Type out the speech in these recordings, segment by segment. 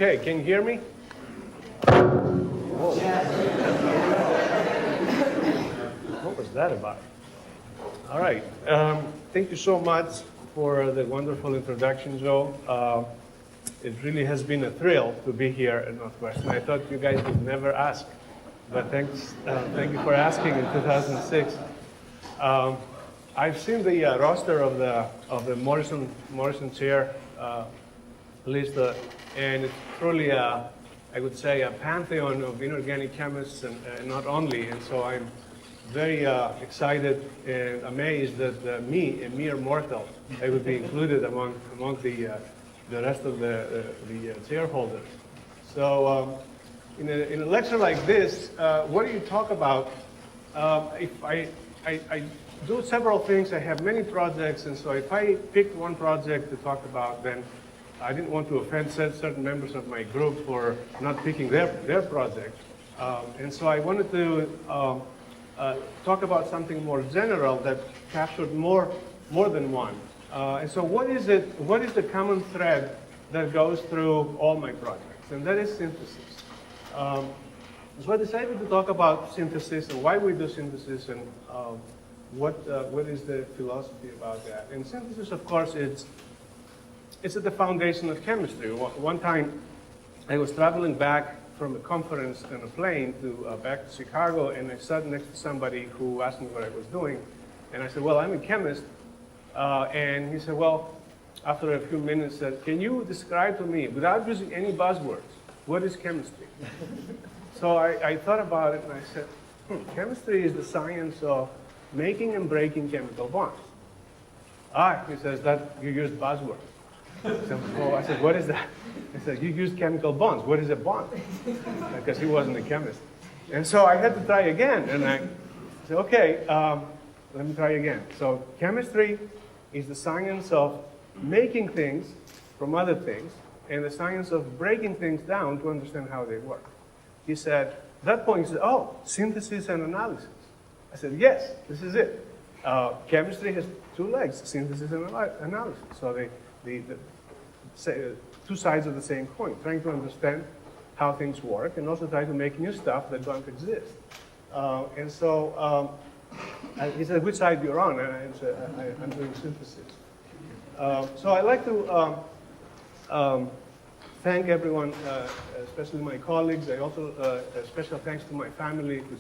Okay, can you hear me? Whoa. What was that about? All right. Thank you so much for the wonderful introduction, Joe. It really has been a thrill to be here at Northwestern. I thought you guys would never ask, but thanks. Thank you for asking in 2006. I've seen the roster of the Morrison chair list, and it's truly, I would say, a pantheon of inorganic chemists, and not only. And so I'm very excited and amazed that me, a mere mortal, I would be included among the rest of the chairholders. So in a lecture like this, what do you talk about? If I do several things, I have many projects, and so if I picked one project to talk about, then I didn't want to offend certain members of my group for not picking their project. And so I wanted to talk about something more general that captured more than one. And so what is the common thread that goes through all my projects? And that is synthesis. So I decided to talk about synthesis and why we do synthesis, and what is the philosophy about that. And synthesis, of course, it's at the foundation of chemistry. One time I was traveling back from a conference on a plane back to Chicago, and I sat next to somebody who asked me what I was doing. And I said, well, I'm a chemist. And he said, well, after a few minutes, said, can you describe to me, without using any buzzwords, what is chemistry? So I thought about it, and I said, chemistry is the science of making and breaking chemical bonds. He says, that you used buzzwords. So I said, what is that? I said, you used chemical bonds. What is a bond? Because he wasn't a chemist. And so I had to try again. And I said, okay, let me try again. So chemistry is the science of making things from other things, and the science of breaking things down to understand how they work. He said, at that point, he said, oh, synthesis and analysis. I said, yes, this is it. Chemistry has two legs, synthesis and analysis. So the two sides of the same coin, trying to understand how things work and also try to make new stuff that don't exist. And so he said, which side you're on? And I said, I'm doing synthesis. So I'd like to thank everyone, especially my colleagues. I also, a special thanks to my family, who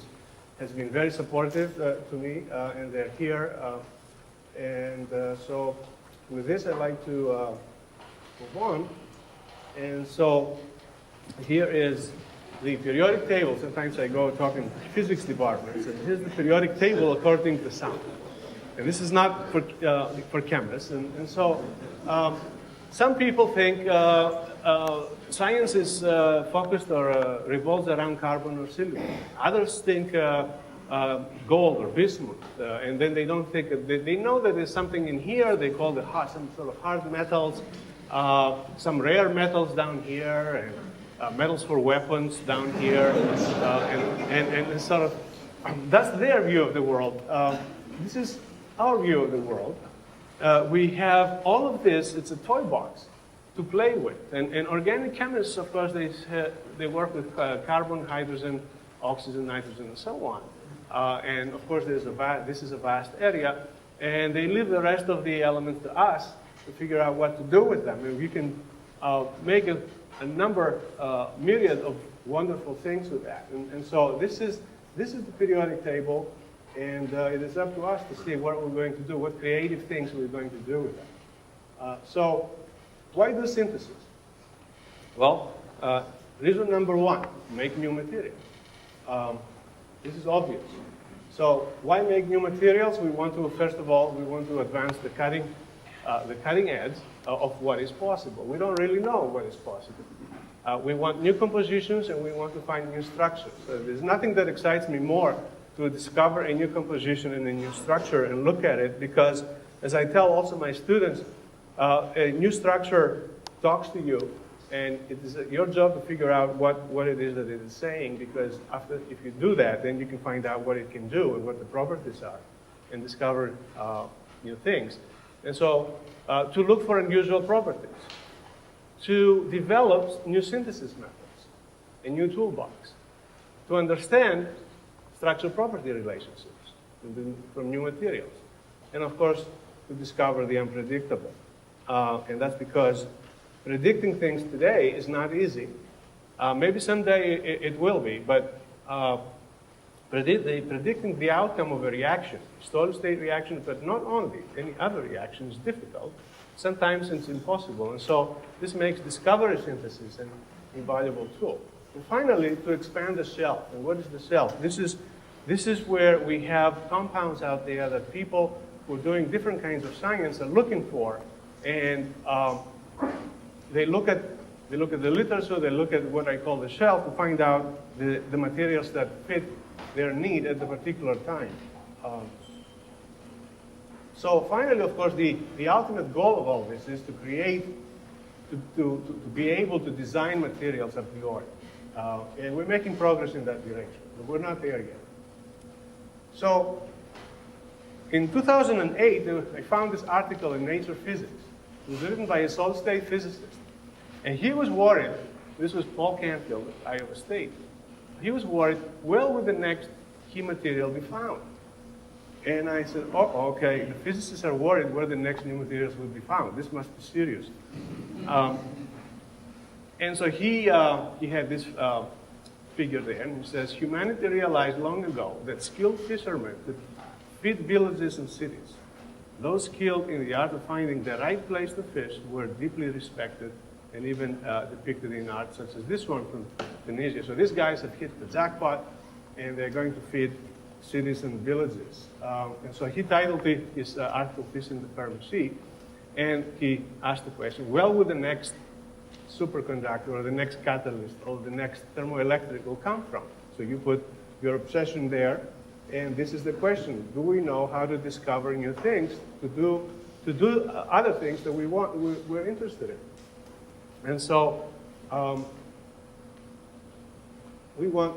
has been very supportive to me, and they're here. So with this, I'd like to move on. And so here is the periodic table. Sometimes I go talking to the physics department. So here's the periodic table according to sound. And this is not for chemists. And so some people think science is focused or revolves around carbon or silicon. Others think gold or bismuth. And then they don't think, they know that there's something in here. They call it some sort of hard metals, some rare metals down here, and metals for weapons down here. And sort of, that's their view of the world. This is our view of the world. We have all of this, it's a toy box to play with. And organic chemists, of course, they work with carbon, hydrogen, oxygen, nitrogen, and so on. And of course, this is a vast area. And they leave the rest of the elements to us to figure out what to do with them. And we can make a myriad of wonderful things with that. And so this is the periodic table. And it is up to us to see what we're going to do, what creative things we're going to do with that. So why do synthesis? Well, reason number one, make new material. This is obvious. So why make new materials? We want to, first of all, we want to advance the cutting edge of what is possible. We don't really know what is possible. We want new compositions, and we want to find new structures. So there's nothing that excites me more to discover a new composition and a new structure and look at it, because as I tell also my students, a new structure talks to you, and it is your job to figure out what it is that it is saying, because if you do that, then you can find out what it can do and what the properties are and discover new things. And so to look for unusual properties. to develop new synthesis methods, a new toolbox, to understand structural property relationships from new materials. And of course, to discover the unpredictable. And that's because predicting things today is not easy. Maybe someday it will be, but predicting the outcome of a reaction, solid-state reaction, but not only any other reaction, is difficult. Sometimes it's impossible. And so this makes discovery synthesis an invaluable tool. And finally, to expand the shelf. And what is the shelf? This is where we have compounds out there that people who are doing different kinds of science are looking for. And they look at the literature, they look at what I call the shelf to find out the materials that fit their need at the particular time. So finally, of course, the ultimate goal of all this is to create, to be able to design materials a priori. And we're making progress in that direction, but we're not there yet. So in 2008, I found this article in Nature Physics. It was written by a solid-state physicist. And he was worried, this was Paul Canfield at Iowa State. He was worried, where will the next key material be found? And I said, oh, okay, the physicists are worried where the next new materials will be found. This must be serious. And so he had this figure there, and he says, humanity realized long ago that skilled fishermen could feed villages and cities. Those skilled in the art of finding the right place to fish were deeply respected and even depicted in art such as this one from Tunisia. So these guys have hit the jackpot, and they're going to feed cities and villages. And so he titled his article, Fish in the Fermi Sea, and he asked the question, well, would the next superconductor or the next catalyst or the next thermoelectric will come from? So you put your obsession there, and this is the question. Do we know how to discover new things, to do other things that we're interested in? And so we want,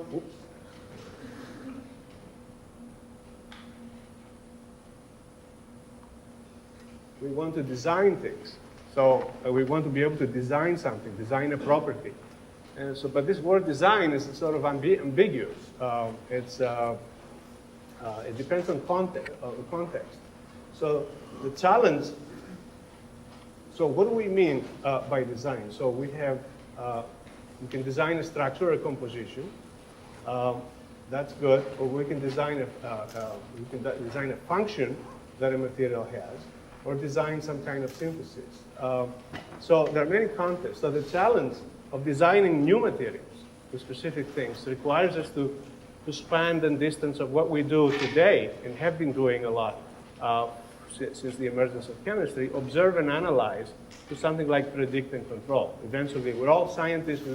we want to design things. So we want to be able to design something, design a property. And so, but this word design is sort of ambiguous. It depends on context. So the challenge, so what do we mean by design? So we have, we can design a structure or a composition. That's good. Or we can design a function that a material has, or design some kind of synthesis. So there are many contexts. So the challenge of designing new materials for specific things requires us to span the distance of what we do today and have been doing a lot since the emergence of chemistry, observe and analyze, to something like predict and control. Eventually, we're all scientists,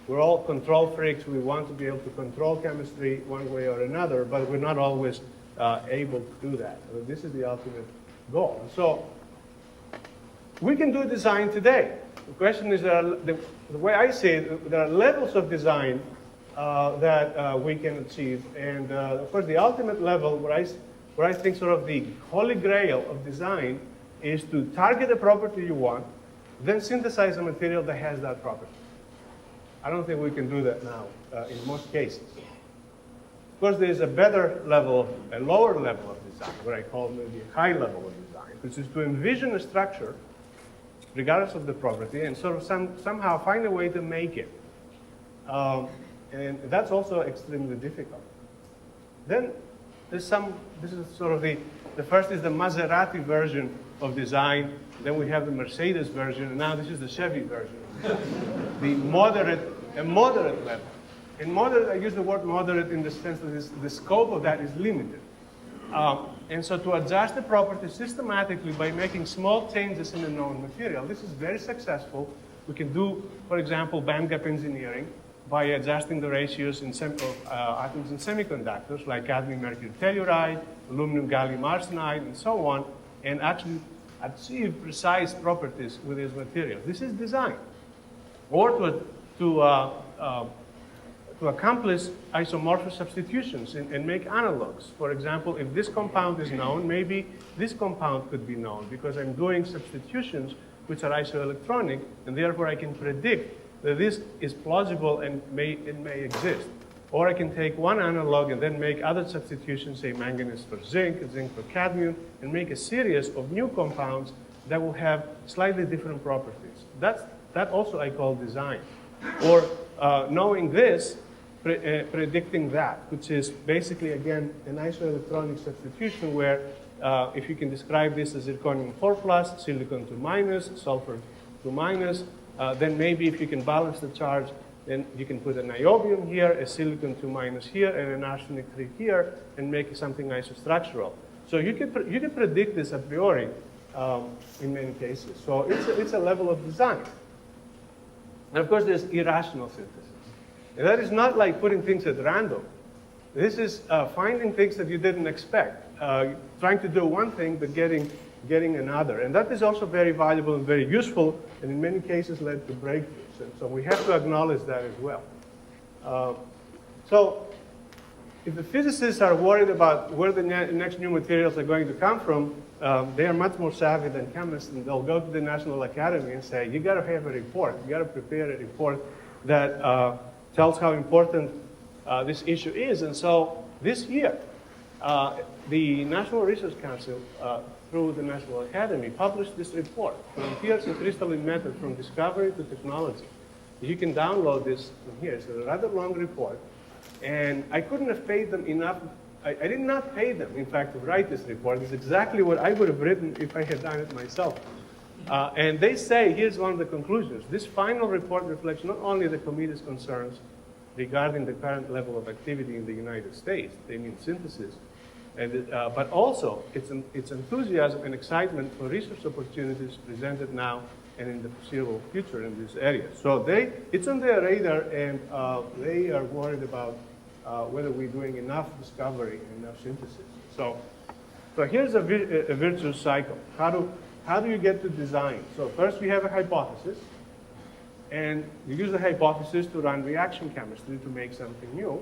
we're all control freaks, we want to be able to control chemistry one way or another, but we're not always able to do that. So this is the ultimate goal. So we can do design today. The question is, the way I see it, there are levels of design that we can achieve. And of course, the ultimate level where I think sort of the holy grail of design is to target a property you want, then synthesize a material that has that property. I don't think we can do that now in most cases. Of course, there is a better level, a lower level of design, what I call maybe a high level of design, which is to envision a structure, regardless of the property, and sort of somehow find a way to make it. And that's also extremely difficult. Then there's this is sort of the first is the Maserati version of design, then we have the Mercedes version, and now this is the Chevy version. A moderate level. In moderate, I use the word moderate in the sense that the scope of that is limited. And so to adjust the property systematically by making small changes in a known material, this is very successful. We can do, for example, bandgap engineering by adjusting the ratios in atoms in semiconductors, like cadmium mercury telluride, aluminum gallium arsenide, and so on, and actually achieve precise properties with these materials. This is design. Or to accomplish isomorphic substitutions and make analogs. For example, if this compound is known, maybe this compound could be known because I'm doing substitutions which are isoelectronic, and therefore I can predict that this is plausible and it may exist. Or I can take one analog and then make other substitutions, say manganese for zinc for cadmium, and make a series of new compounds that will have slightly different properties. That also I call design. Or knowing this, predicting that, which is basically, again, an isoelectronic substitution where if you can describe this as zirconium 4+, silicon 2-, sulfur 2-, then maybe if you can balance the charge, then you can put a niobium here, a silicon 2- here, and an arsenic 3 here, and make something isostructural. So you can predict this a priori in many cases. So it's a level of design. And of course, there's irrational synthesis. And that is not like putting things at random. This is finding things that you didn't expect, trying to do one thing but getting another. And that is also very valuable and very useful, and in many cases led to breakthroughs. And so we have to acknowledge that as well. So if the physicists are worried about where the next new materials are going to come from, they are much more savvy than chemists, and they'll go to the National Academy and say, you got to have a report. You got to prepare a report that tells how important this issue is. And so this year, the National Research Council, through the National Academy, published this report, Frontiers in Crystalline Method from Discovery to Technology. You can download this from here. It's a rather long report. And I couldn't have paid them enough. I did not pay them, in fact, to write this report. It's exactly what I would have written if I had done it myself. And they say, here's one of the conclusions. This final report reflects not only the committee's concerns regarding the current level of activity in the United States, they mean synthesis, and, but also its enthusiasm and excitement for research opportunities presented now and in the foreseeable future in this area. So it's on their radar, and they are worried about whether we're doing enough discovery and enough synthesis. So here's a virtuous cycle. How do you get to design? So first we have a hypothesis, and you use the hypothesis to run reaction chemistry to make something new.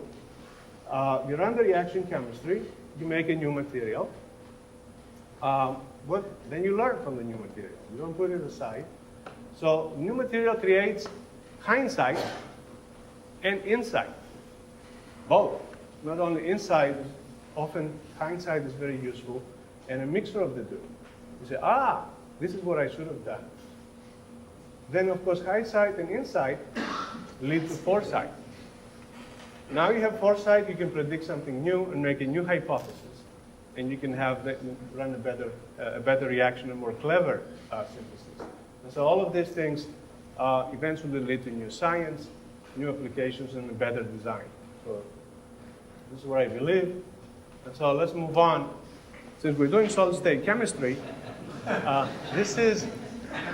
You run the reaction chemistry, you make a new material. Then you learn from the new material. You don't put it aside. So new material creates hindsight and insight, both. Not only insight, often hindsight is very useful, and a mixture of the two. You say, this is what I should have done. Then, of course, hindsight and insight lead to foresight. Now you have foresight, you can predict something new and make a new hypothesis. And you can run a better reaction, a more clever synthesis. And so all of these things eventually lead to new science, new applications, and a better design. So this is where I believe. And so let's move on. Since we're doing solid-state chemistry, this is,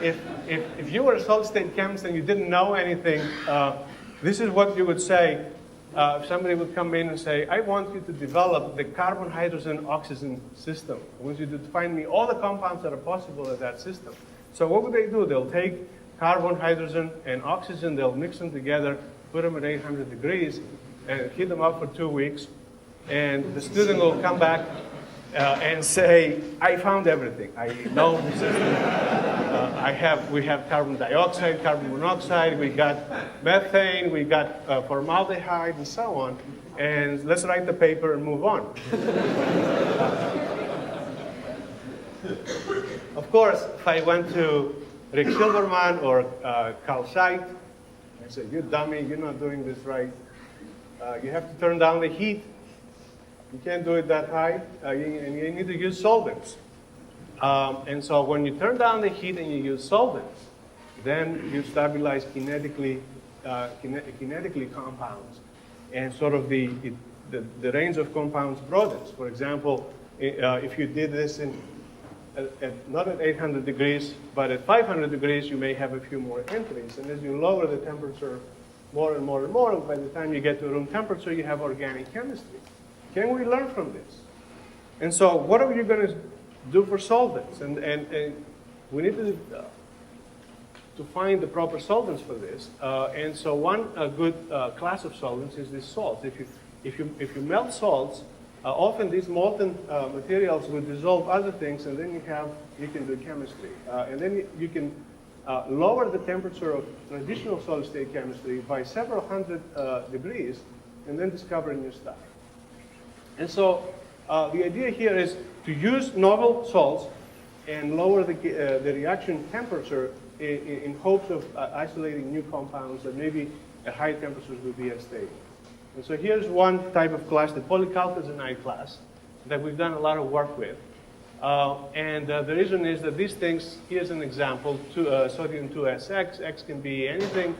if you were a solid-state chemist and you didn't know anything, this is what you would say. If somebody would come in and say, I want you to develop the carbon-hydrogen-oxygen system. I want you to find me all the compounds that are possible in that system. So what would they do? They'll take carbon, hydrogen, and oxygen, they'll mix them together, put them at 800 degrees, and heat them up for 2 weeks. And the student will come back and say, I found everything. I know the system. We have carbon dioxide, carbon monoxide, we got methane, we got formaldehyde, and so on. And let's write the paper and move on. Of course, if I went to Rick Silverman or Carl Scheidt, I said, you dummy, you're not doing this right. You have to turn down the heat. You can't do it that high, and you need to use solvents. And so when you turn down the heat and you use solvents, then you stabilize kinetically compounds. And sort of the range of compounds broadens. For example, if you did this not at 800 degrees, but at 500 degrees, you may have a few more entries. And as you lower the temperature more and more and more, by the time you get to room temperature, you have organic chemistry. Can we learn from this? And so what are you going to do for solvents? And we need to find the proper solvents for this. And so one good class of solvents is these salts. If you melt salts, often these molten materials will dissolve other things, and then you can do chemistry. And then you can lower the temperature of traditional solid-state chemistry by several hundred degrees, and then discover new stuff. And so the idea here is to use novel salts and lower the reaction temperature in hopes of isolating new compounds that maybe at high temperatures will be unstable. And so here's one type of class, the polychalcozanide class, that we've done a lot of work with. The reason is that these things, here's an example, sodium 2SX, X can be anything.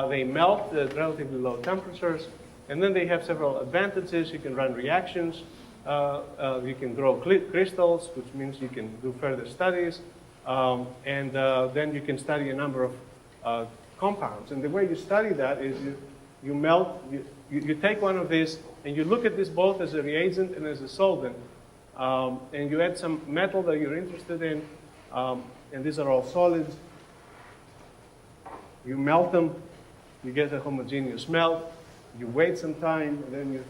They melt at relatively low temperatures, and then they have several advantages. You can run reactions, you can grow crystals, which means you can do further studies, then you can study a number of compounds. And the way you study that is you melt, you take one of these, and you look at this both as a reagent and as a solvent, and you add some metal that you're interested in, and these are all solids. You melt them, you get a homogeneous melt, you wait some time, and then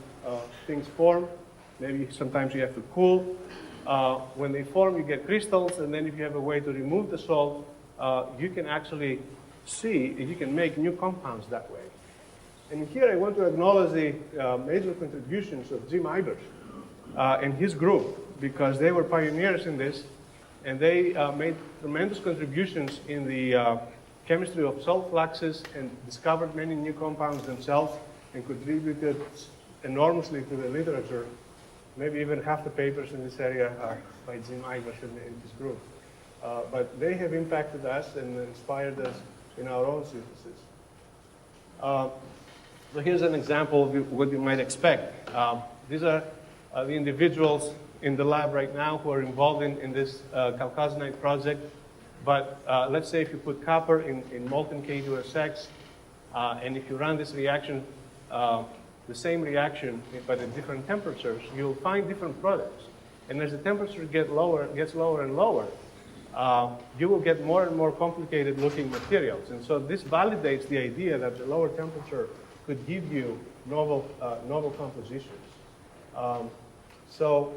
things form. Maybe sometimes you have to cool. When they form, you get crystals, and then if you have a way to remove the salt, you can actually see, you can make new compounds that way. And here I want to acknowledge the major contributions of Jim Ibers and his group, because they were pioneers in this, and they made tremendous contributions in the chemistry of salt fluxes and discovered many new compounds themselves and contributed enormously to the literature. Maybe even half the papers in this area are by Jim Ibers in his group. But they have impacted us and inspired us in our own synthesis. So here's an example of what you might expect. These are the individuals in the lab right now who are involved in this chalcozanide project. But let's say if you put copper in molten K2SX, and if you run this reaction, the same reaction, but at different temperatures, you'll find different products. And as the temperature gets lower and lower, you will get more and more complicated looking materials. And so this validates the idea that the lower temperature could give you novel compositions. So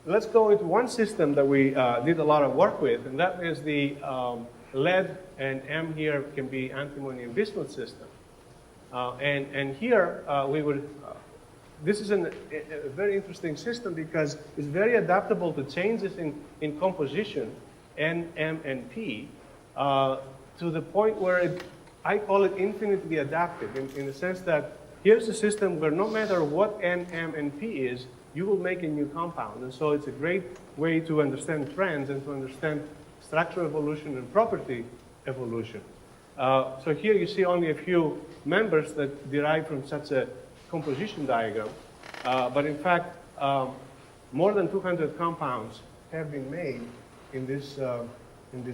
let's go into one system that we did a lot of work with, and that is the lead, and M here can be antimony and bismuth system. And here we would, this is a very interesting system because it's very adaptable to changes in composition, N, M, and P, to the point where I call it infinitely adaptive in the sense that here's a system where no matter what N, M, and P is, you will make a new compound. And so it's a great way to understand trends and to understand structural evolution and property evolution. So here you see only a few members that derive from such a composition diagram. But in fact, more than 200 compounds have been made in this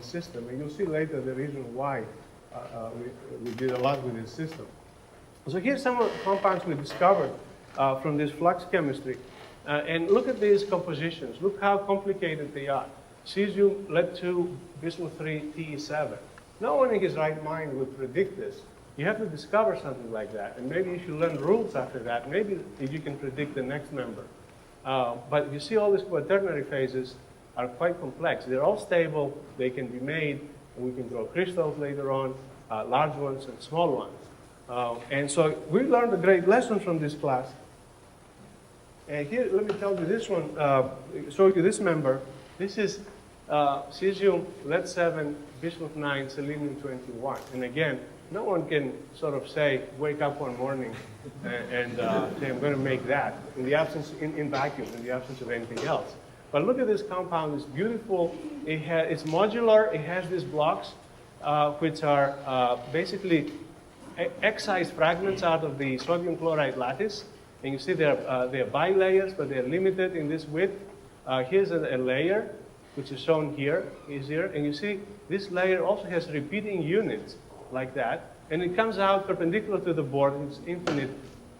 system. And you'll see later the reason why we did a lot with this system. So here's some of the compounds we discovered from this flux chemistry. And look at these compositions. Look how complicated they are. Cesium, lead-2, bismuth-3, Te7. No one in his right mind would predict this. You have to discover something like that. And maybe if you learn rules after that, maybe you can predict the next member. But you see all these quaternary phases are quite complex. They're all stable. They can be made. And we can grow crystals later on, large ones and small ones. And so we learned a great lesson from this class. And here, let me tell you this one, show you this member. This is cesium, lead-7, bismuth-9, selenium-21. And again, no one can sort of say, wake up one morning and say, I'm going to make that in the absence, in vacuum, in the absence of anything else. But look at this compound. It's beautiful. It's modular. It has these blocks, which are basically excised fragments out of the sodium chloride lattice. And you see they're bilayers, but they're limited in this width. Here's a layer, which is shown here, easier. And you see this layer also has repeating units like that. And it comes out perpendicular to the board. And it's infinite,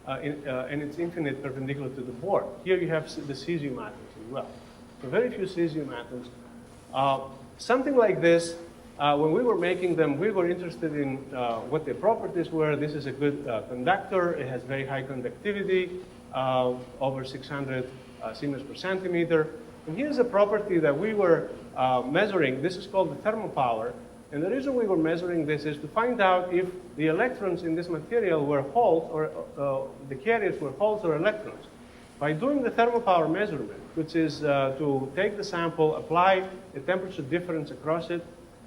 and it's infinite perpendicular to the board. Here you have the cesium atoms as well. So very few cesium atoms. Something like this, when we were making them, we were interested in what their properties were. This is a good conductor. It has very high conductivity, over 600 Siemens per centimeter. And here's a property that we were measuring. This is called the thermal power. And the reason we were measuring this is to find out if the electrons in this material were holes, or the carriers were holes or electrons. By doing the thermal power measurement, which is to take the sample, apply a temperature difference across it,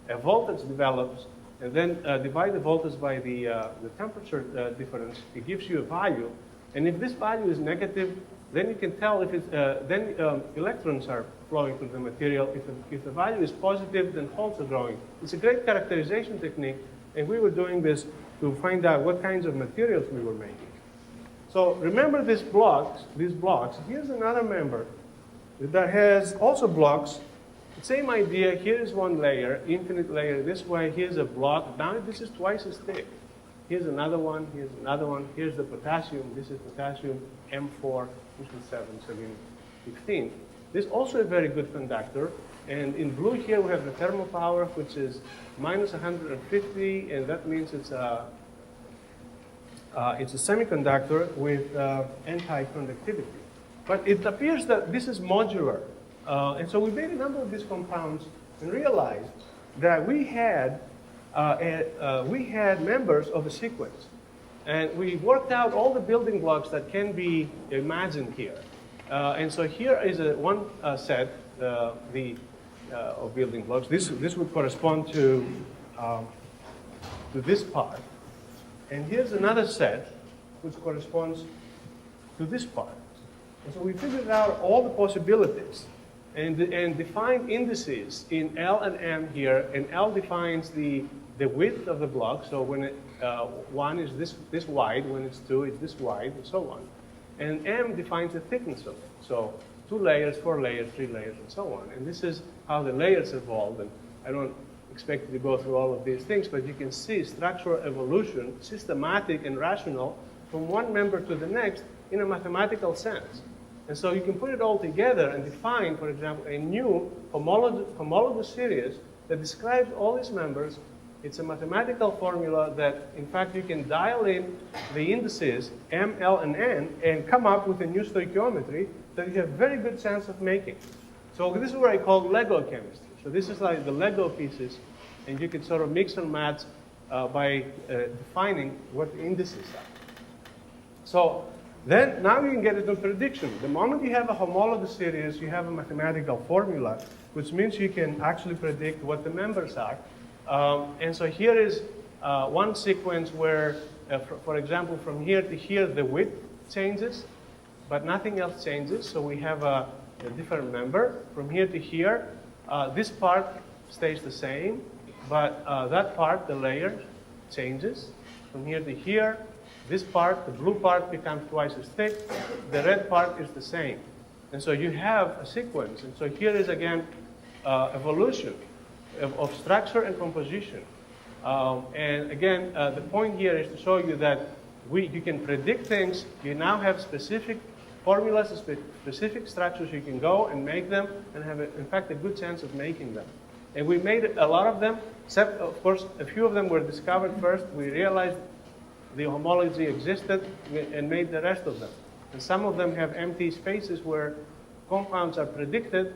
a voltage develops, and then divide the voltage by the temperature difference, it gives you a value. And if this value is negative, then you can tell if it's, electrons are flowing through the material. If the value is positive, then holes are growing. It's a great characterization technique, and we were doing this to find out what kinds of materials we were making. So remember these blocks. Here's another member that has also blocks. Same idea. Here is one layer, infinite layer this way. Here's a block. Now this is twice as thick. Here's another one. Here's another one. Here's the potassium. This is potassium M4, this is 7, 15. This is also a very good conductor. And in blue here we have the thermal power, which is minus 150, and that means it's a semiconductor with anti-conductivity. But it appears that this is modular. And so we made a number of these compounds and realized that we had members of a sequence. And we worked out all the building blocks that can be imagined here. And so here is one set of building blocks. This would correspond to this part. And here's another set which corresponds to this part. And so we figured out all the possibilities and defined indices in L and M here. And L defines the width of the block. So when 1 is this wide, when it's 2, it's this wide, and so on. And M defines the thickness of it. So 2 layers, 4 layers, 3 layers, and so on. And this is how the layers evolved. And I don't expect you to go through all of these things, but you can see structural evolution, systematic and rational, from one member to the next in a mathematical sense. And so you can put it all together and define, for example, a new homologous series that describes all these members. It's a mathematical formula that, in fact, you can dial in the indices M, L, and N and come up with a new stoichiometry that you have very good chance of making. So this is what I call Lego chemistry. So this is like the Lego pieces, and you can sort of mix and match by defining what the indices are. So then now you can get into prediction. The moment you have a homologous series, you have a mathematical formula, which means you can actually predict what the members are. And so here is one sequence where, for example, from here to here, the width changes, but nothing else changes. So we have a different member. From here to here, this part stays the same, but that part, the layer, changes. From here to here, this part, the blue part, becomes twice as thick. The red part is the same. And so you have a sequence. And so here is, again, evolution of structure and composition. And again, the point here is to show you that you can predict things. You now have specific formulas, specific structures. You can go and make them and have, in fact, a good chance of making them. And we made a lot of them, except, of course, a few of them were discovered first. We realized the homology existed and made the rest of them. And some of them have empty spaces where compounds are predicted,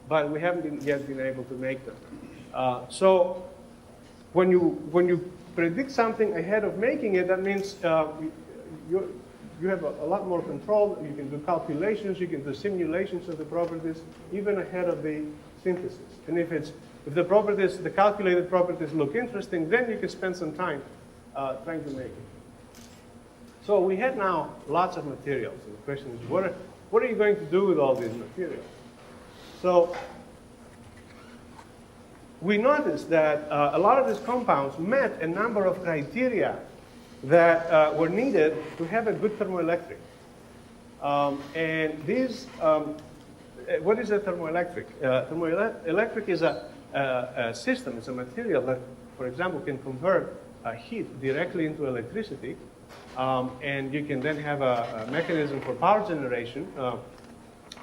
but we haven't yet been able to make them. So when you predict something ahead of making it, that means you have a lot more control. You can do calculations, you can do simulations of the properties, even ahead of the synthesis. And if the properties, the calculated properties look interesting, then you can spend some time trying to make it. So we had now lots of materials. And the question is, what are you going to do with all these materials? So we noticed that a lot of these compounds met a number of criteria that were needed to have a good thermoelectric. And these, what is a thermoelectric? Thermoelectric is a system, it's a material that, for example, can convert heat directly into electricity. And you can then have a mechanism for power generation.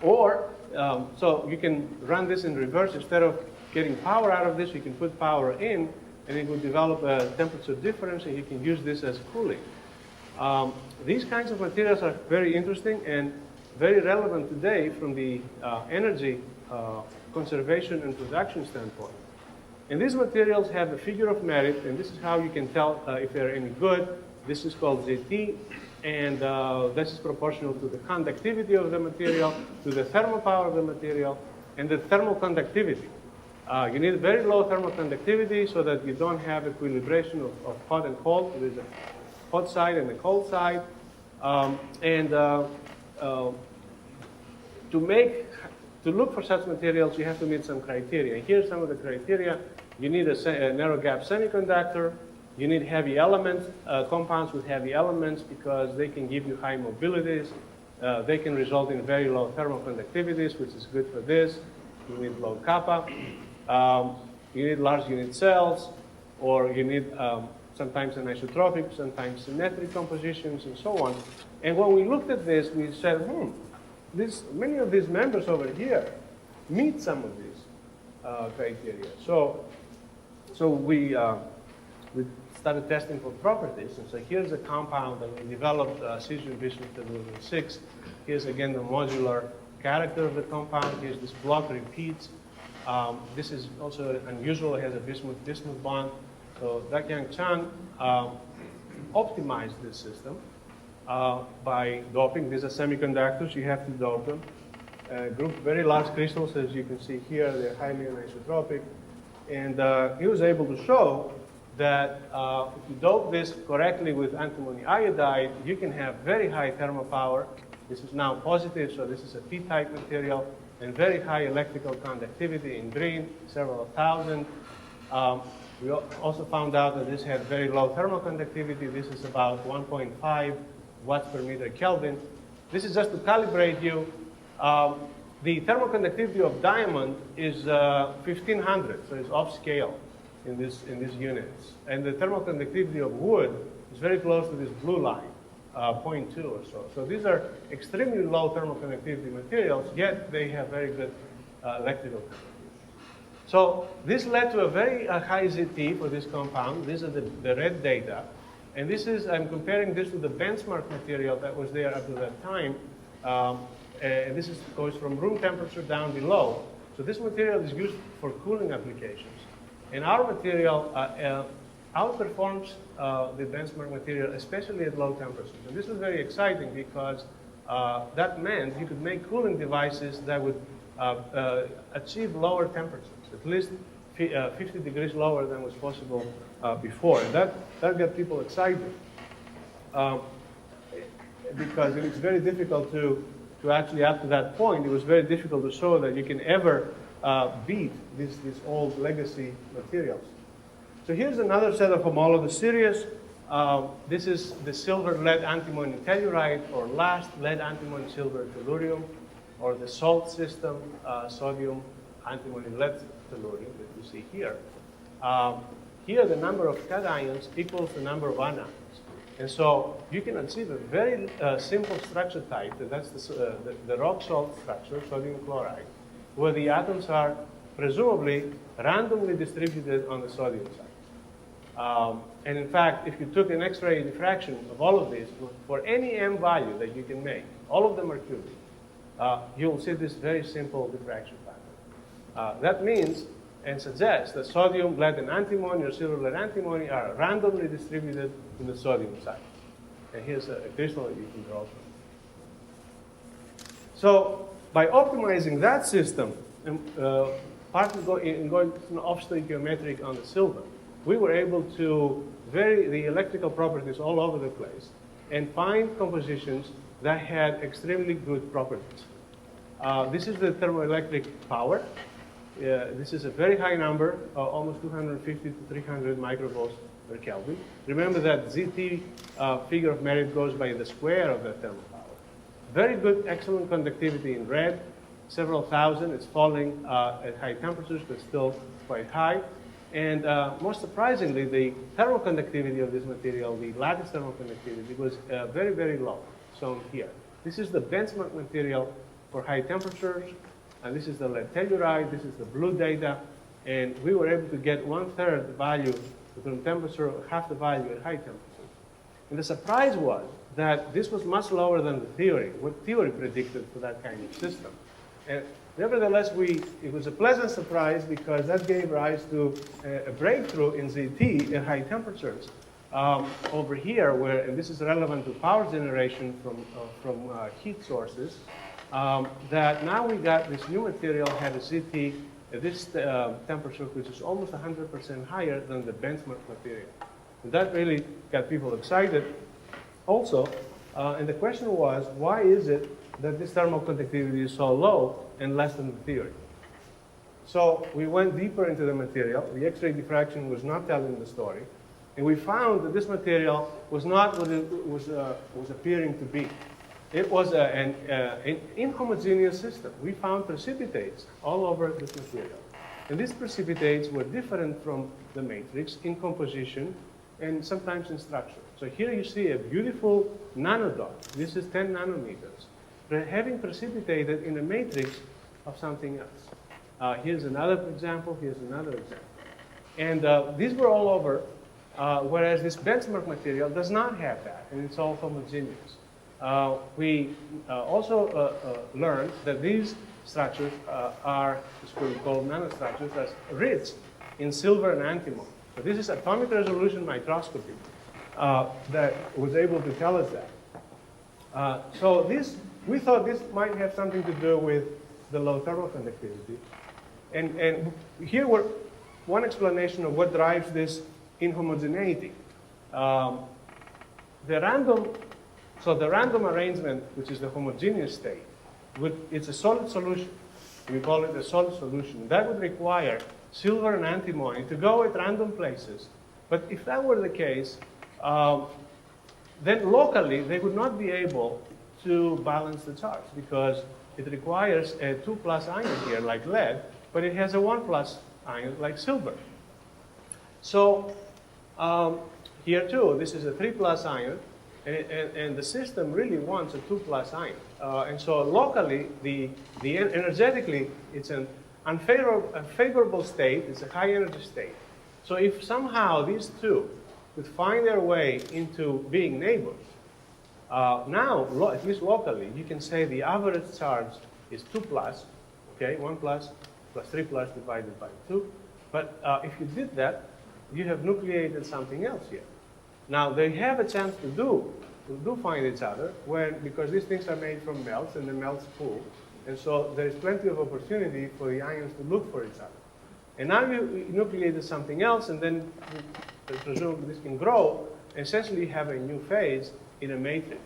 So you can run this in reverse. Instead of getting power out of this, you can put power in, and it will develop a temperature difference, and you can use this as cooling. These kinds of materials are very interesting, and very relevant today from the energy conservation and production standpoint. And these materials have a figure of merit, and this is how you can tell if they're any good. This is called ZT, and this is proportional to the conductivity of the material, to the thermal power of the material, and the thermal conductivity. You need very low thermal conductivity so that you don't have equilibration of hot and cold. There's a hot side and a cold side. To look for such materials, you have to meet some criteria. Here's some of the criteria. You need a narrow gap semiconductor. You need heavy elements, compounds with heavy elements, because they can give you high mobilities. They can result in very low thermal conductivities, which is good for this. You need low kappa. You need large unit cells, or you need sometimes anisotropic, sometimes symmetric compositions, and so on. And when we looked at this, we said, many of these members over here meet some of these criteria. So we started testing for properties. And so here's a compound that we developed, cesium bismuth tellurium 6. Here's again the modular character of the compound. Here's this block repeats. This is also unusual. It has a bismuth bond. So Dakyang Chan optimized this system by doping. These are semiconductors. You have to dope them. Group very large crystals, as you can see here. They're highly anisotropic. And he was able to show that if you dope this correctly with antimony iodide, you can have very high thermal power. This is now positive, so this is a P-type material, and very high electrical conductivity in green, several thousand. We also found out that this had very low thermal conductivity. This is about 1.5 watts per meter Kelvin. This is just to calibrate you. The thermal conductivity of diamond is 1500, so it's off scale in these units. And the thermal conductivity of wood is very close to this blue line, 0.2 or so. So these are extremely low thermal conductivity materials, yet they have very good electrical conductivity. So this led to a very high ZT for this compound. These are the red data. And this is, I'm comparing this to the benchmark material that was there up to that time. And this goes from room temperature down below. So this material is used for cooling applications. And our material outperforms the benchmark material, especially at low temperatures. And this is very exciting because that meant you could make cooling devices that would achieve lower temperatures, at least 50 degrees lower than was possible before. And that got people excited because it's very difficult to actually, up to that point, it was very difficult to show that you can ever beat these old legacy materials. So here's another set of homologous series. This is the silver lead antimony telluride, or last lead antimony silver tellurium, or the salt system, sodium antimony lead tellurium that you see here. Here the number of cations equals the number of anions. And so you can achieve a very simple structure type, that's the rock salt structure, sodium chloride, where the atoms are presumably randomly distributed on the sodium side. And in fact, if you took an X-ray diffraction of all of these, for any M value that you can make, all of them are cubic, you'll see this very simple diffraction pattern. That means and suggests that sodium, lead, and antimony, or silver, lead, antimony are randomly distributed in the sodium side. And here's a crystal that you can draw from. So by optimizing that system, and partly going off stoichiometric on the silver, we were able to vary the electrical properties all over the place and find compositions that had extremely good properties. This is the thermoelectric power. This is a very high number, almost 250 to 300 microvolts per Kelvin. Remember that ZT figure of merit goes by the square of the thermal power. Very good, excellent conductivity in red, several thousand. It's falling at high temperatures, but still quite high. And most surprisingly, the thermal conductivity of this material, the lattice thermal conductivity, was very, very low, shown here. This is the benchmark material for high temperatures. And this is the lead telluride, this is the blue data, and we were able to get 1/3 the value between temperature, half the value at high temperatures. And the surprise was that this was much lower than the theory, what theory predicted for that kind of system. And nevertheless, it was a pleasant surprise because that gave rise to a breakthrough in ZT at high temperatures. Over here, and this is relevant to power generation from heat sources, that now we got this new material had a ZT at this temperature, which is almost 100% higher than the benchmark material. And that really got people excited also. And the question was, why is it that this thermal conductivity is so low and less than the theory? So we went deeper into the material. The X-ray diffraction was not telling the story. And we found that this material was not what it was appearing to be. It was an inhomogeneous system. We found precipitates all over this material. And these precipitates were different from the matrix in composition and sometimes in structure. So here you see a beautiful nanodot. This is 10 nanometers, having precipitated in a matrix of something else. Here's another example. Here's another example. And these were all over, whereas this benchmark material does not have that, and it's all homogeneous. We also learned that these structures are what we call nanostructures as rich in silver and antimony. So this is atomic resolution microscopy that was able to tell us that. So we thought this might have something to do with the low thermal conductivity. And here were one explanation of what drives this inhomogeneity. The random arrangement, which is the homogeneous state, it's a solid solution. We call it a solid solution. That would require silver and antimony to go at random places. But if that were the case, then locally they would not be able to balance the charge because it requires a 2+ ion here, like lead, but it has a 1+ ion, like silver. So here too, this is a 3+ ion, and the system really wants a 2+ ion. And so locally, energetically, it's an unfavorable state. It's a high energy state. So if somehow these two could find their way into being neighbors, now, at least locally, you can say the average charge is 2+, okay, 1+ plus 3+ divided by 2. But if you did that, you have nucleated something else here. Now, they have a chance to do find each other because these things are made from melts, and the melts cool. And so there is plenty of opportunity for the ions to look for each other. And now you nucleated something else, and then presumably this can grow, and essentially have a new phase in a matrix.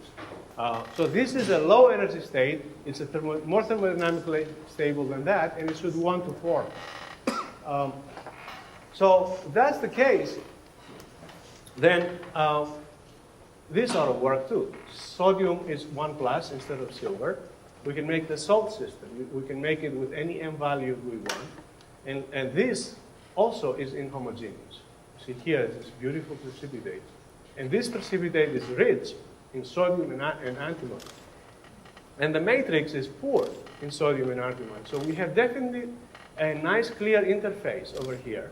So this is a low energy state. It's more thermodynamically stable than that, and it should want to form. So if that's the case, then this ought to work too. Sodium is 1+ instead of silver. We can make the salt system. We can make it with any M value we want. And this also is inhomogeneous. See here, this beautiful precipitate. And this precipitate is rich in sodium and antimony. And the matrix is poor in sodium and antimony. So we have definitely a nice clear interface over here.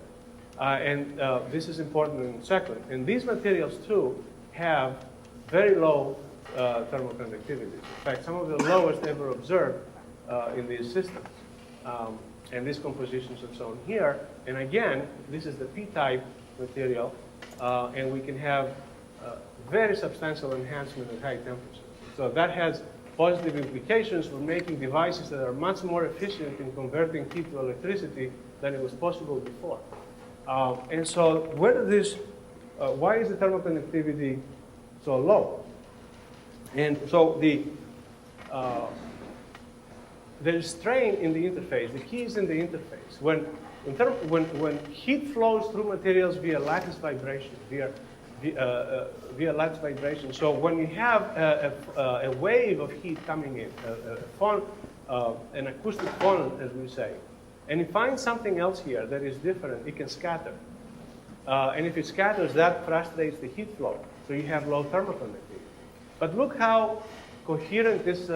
And this is important in a second. And these materials too have very low thermal conductivities. In fact, some of the lowest ever observed in these systems. And these compositions are shown here. And again, this is the P-type material. And we can have very substantial enhancement at high temperatures. So that has positive implications for making devices that are much more efficient in converting heat to electricity than it was possible before. And so why is the thermal conductivity so low? And so there's strain in the interface. The key is in the interface. When heat flows through materials via lattice vibration, via lattice vibration. So when you have a wave of heat coming in, an acoustic funnel, as we say, and you find something else here that is different, it can scatter. And if it scatters, that frustrates the heat flow. So you have low thermal conductivity. But look how coherent this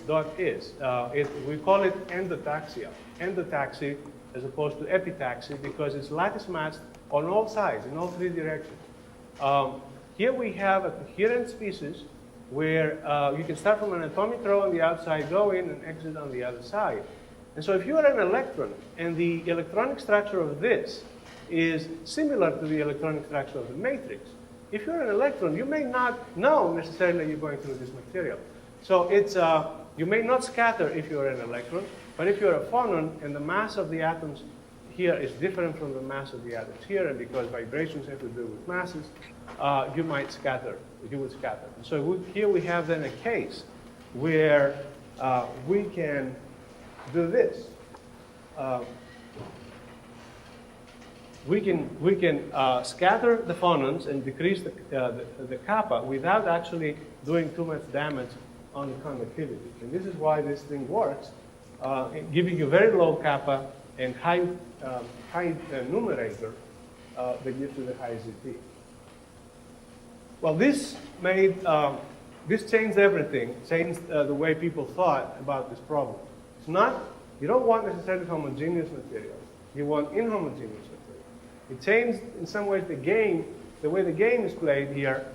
dot is. We call it endotaxial. Endotaxy as opposed to epitaxy because it's lattice matched on all sides, in all three directions. Here we have a coherent species where you can start from an atomic row on the outside, go in, and exit on the other side. And so if you are an electron, and the electronic structure of this is similar to the electronic structure of the matrix, if you're an electron, you may not know necessarily you're going through this material. So it's, you may not scatter if you're an electron, but if you're a phonon and the mass of the atoms here is different from the mass of the atoms here, and because vibrations have to do with masses, you might scatter, you would scatter. So here we have then a case where we can do this. We can scatter the phonons and decrease the kappa without actually doing too much damage on the conductivity. And this is why this thing works, giving you very low kappa and high numerator that gives you the high ZT. Well, this made, this changed everything, changed the way people thought about this problem. It's not, you don't want necessarily homogeneous materials. You want inhomogeneous materials. It changed, in some ways, the game, the way the game is played here,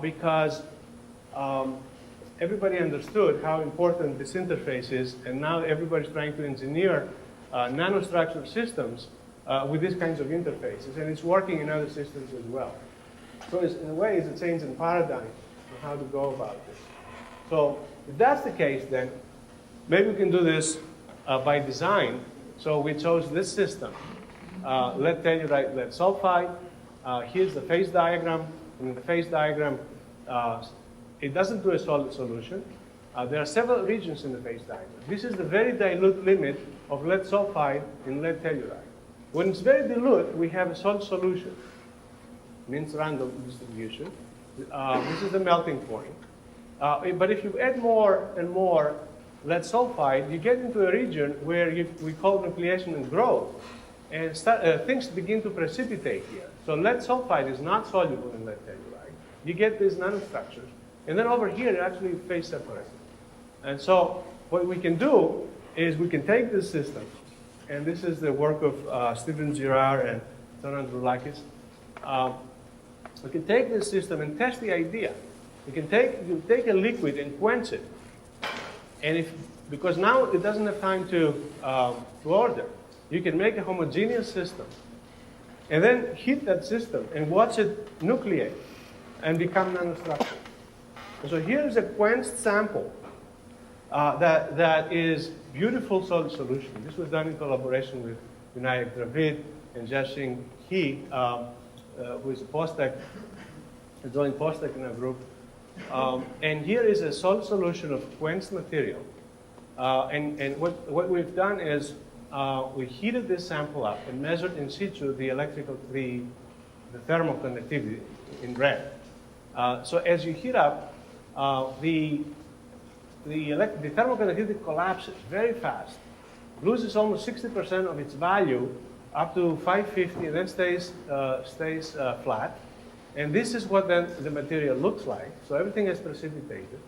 because everybody understood how important this interface is, and now everybody's trying to engineer nanostructured systems with these kinds of interfaces, and it's working in other systems as well. So in a way, it's a change in paradigm on how to go about this. So if that's the case, then maybe we can do this by design. So we chose this system. Lead telluride, lead sulfide. Here's the phase diagram. And in the phase diagram, it doesn't do a solid solution. There are several regions in the phase diagram. This is the very dilute limit of lead sulfide in lead telluride. When it's very dilute, we have a solid solution. Means random distribution. This is the melting point. But if you add more and more lead sulfide, you get into a region where we call nucleation and growth. And things begin to precipitate here. So lead sulfide is not soluble in lead telluride. You get these nanostructures. And then over here, it actually phase separated. And so what we can do is we can take this system, and this is the work of Stephen Girard and Don Androulakis. We can take this system and test the idea. You take a liquid and quench it. And because now it doesn't have time to order, you can make a homogeneous system and then heat that system and watch it nucleate and become nanostructured. And so here's a quenched sample that is beautiful solid solution. This was done in collaboration with Vinayak Dravid and Jiaxing He, who is a postdoc, a joint postdoc in our group. And here is a solid solution of quenched material. And what we've done is we heated this sample up and measured in situ the thermal conductivity in red. So as you heat up, the thermal conductivity collapses very fast, loses almost 60% of its value up to 550, and then stays flat. And this is what then the material looks like. So everything is precipitated.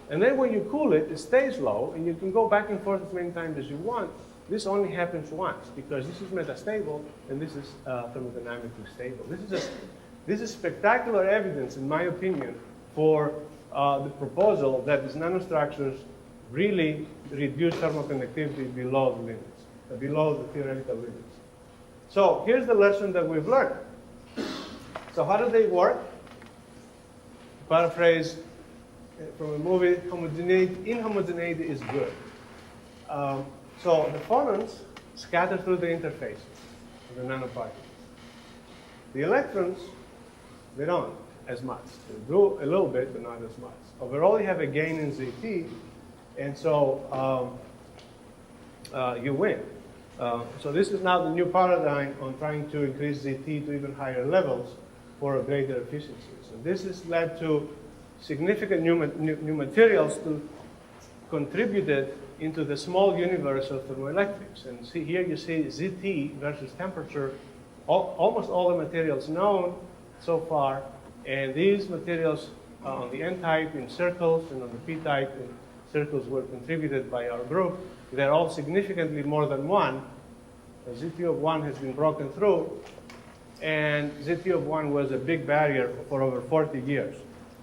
And then when you cool it, it stays low, and you can go back and forth as many times as you want. This only happens once, because this is metastable, and this is thermodynamically stable. This is spectacular evidence, in my opinion, for the proposal that these nanostructures really reduce thermal conductivity below the limits, below the theoretical limits. So here's the lesson that we've learned. So how do they work? Paraphrase from a movie, inhomogeneity is good. So the phonons scatter through the interfaces of the nanoparticles. The electrons, they don't as much. They do a little bit, but not as much. Overall, you have a gain in ZT, and so you win. So this is now the new paradigm on trying to increase ZT to even higher levels for a greater efficiencies. And this has led to significant new materials to contributed into the small universe of thermoelectrics. And see here you see ZT versus temperature, almost all the materials known so far. And these materials on the N-type in circles and on the P-type in circles were contributed by our group. They're all significantly more than 1. The ZT of 1 has been broken through. And ZT of 1 was a big barrier for over 40 years.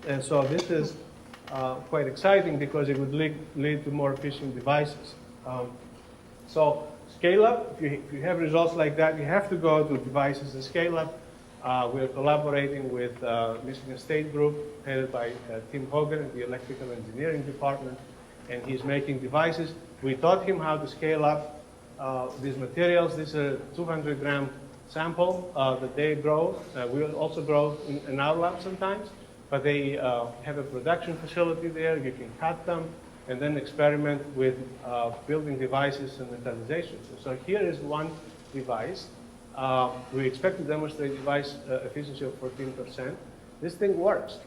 And so this is quite exciting because it would lead to more efficient devices. So scale up, if you have results like that, you have to go to devices and scale up. We're collaborating with Michigan State Group, headed by Tim Hogan in the electrical engineering department, and he's making devices. We taught him how to scale up these materials. This is a 200-gram sample that they grow. We also grow in our lab sometimes, but they have a production facility there. You can cut them and then experiment with building devices and metallization. So here is one device. We expect to demonstrate device efficiency of 14%. This thing works.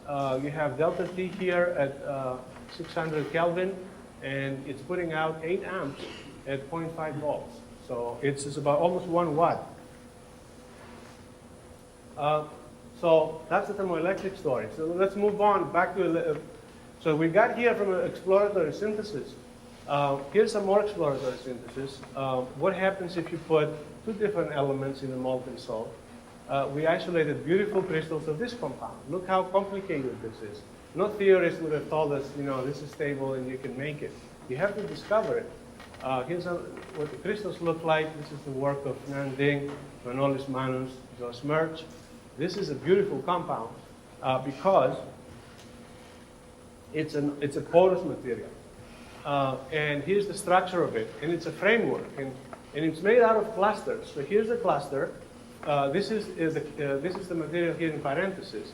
You have delta T here at 600 Kelvin, and it's putting out 8 amps at 0.5 volts. So it's about almost 1 watt. So that's the thermoelectric story. So let's move on back to, so we got here from an exploratory synthesis. Here's some more exploratory synthesis. What happens if you put 2 different elements in a molten salt? We isolated beautiful crystals of this compound. Look how complicated this is. No theorist would have told us, you know, this is stable and you can make it. You have to discover it. Here's what the crystals look like. This is the work of Nan Ding, Manolis Manus, Jos Merch. This is a beautiful compound because it's a porous material. And here's the structure of it, and it's a framework, and it's made out of clusters. So here's a cluster. This is the material here in parentheses.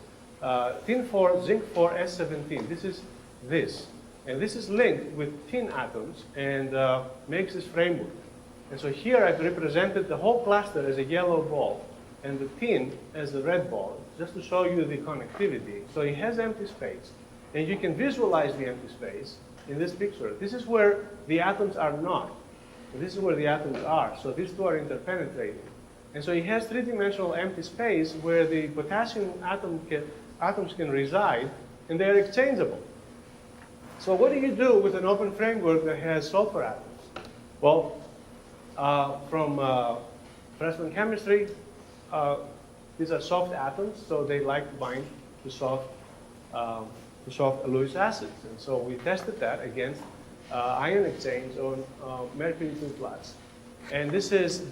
Tin 4, zinc 4, S17. This is this. And this is linked with tin atoms and makes this framework. And so here I've represented the whole cluster as a yellow ball and the tin as a red ball, just to show you the connectivity. So it has empty space. And you can visualize the empty space in this picture. This is where the atoms are not. This is where the atoms are. So these two are interpenetrating. And so it has 3-dimensional empty space where the potassium atoms can reside, and they're exchangeable. So what do you do with an open framework that has sulfur atoms? Well, from freshman chemistry, these are soft atoms, so they like to bind to soft Lewis acids. And so we tested that against ion exchange on mercury 2+. And this is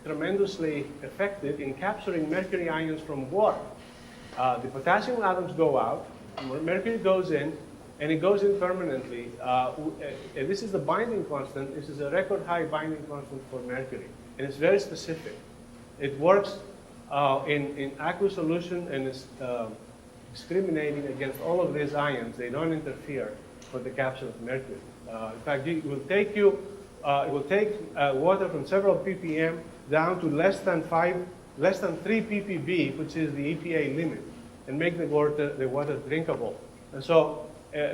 tremendously effective in capturing mercury ions from water. The potassium atoms go out, mercury goes in, and it goes in permanently. And this is the binding constant. This is a record high binding constant for mercury. And it's very specific. It works in aqueous solution and is discriminating against all of these ions. They don't interfere with the capture of mercury. In fact, it will take water from several ppm down to less than 3 ppb, which is the EPA limit, and make the water drinkable. And so,